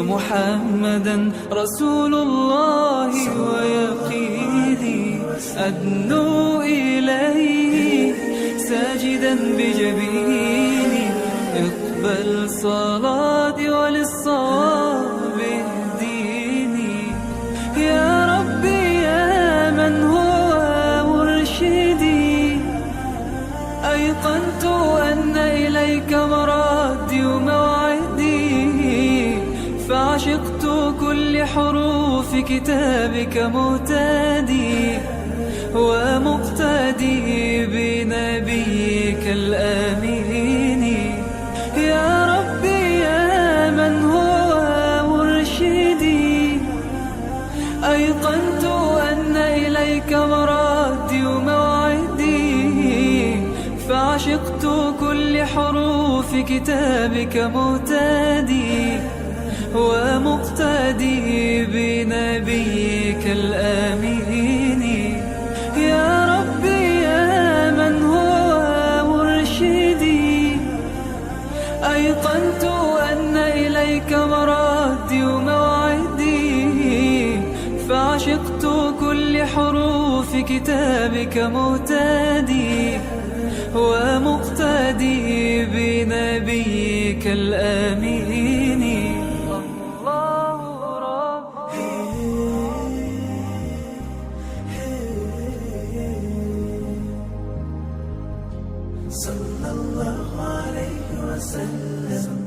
ومحمدا رسول الله ويقيني أدنو إليه ساجدا بجبيني اقبل صلاتي وللصواب اهديني يا ربي يا من هو مرشدي أيقنت أن إليك مرادي وموعدي فعشقت كل حروف كتابك مهتدي ومقتدي بنبيك الآمين يا ربي يا من هو مرشدي أيقنت أن إليك مرادي وموعدي فعشقت كل حروف كتابك مهتدي ومقتدي بنبيك الآمين يا ربي يا من هو مرشدي أيقنت أن إليك مرادي وموعدي فعشقت كل حروف كتابك مهتدي ومقتدي بنبيك الآمين صلى الله عليه وسلم.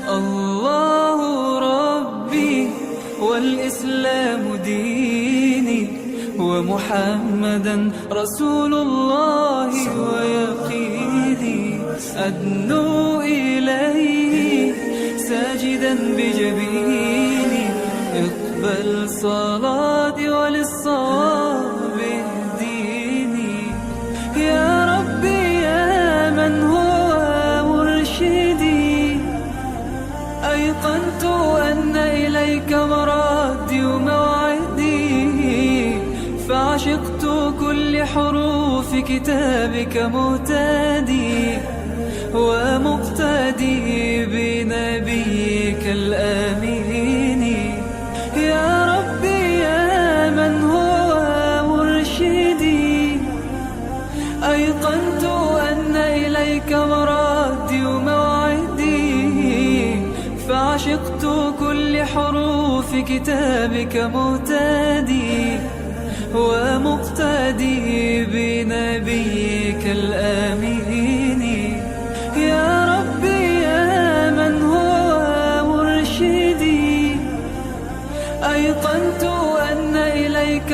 الله ربي والإسلام ديني ومحمدا رسول الله ويقيني أدنو إليه ساجدا بجبيني اقبل صلاتي وللصواب اهديني يا ربي يا من هو مرشدي أيقنت أن إليك مرادي وموعدي فعشقت كل حروف كتابك مهتدي ومقتدي بنبيك الآمين يا ربي يا من هو مرشدي أيقنت أن إليك مرادي وموعدي فعشقت كل حروف كتابك مهتدي ومقتدي بنبيك الآمين يا ربي يا من هو مرشدي أيقنت أن إليك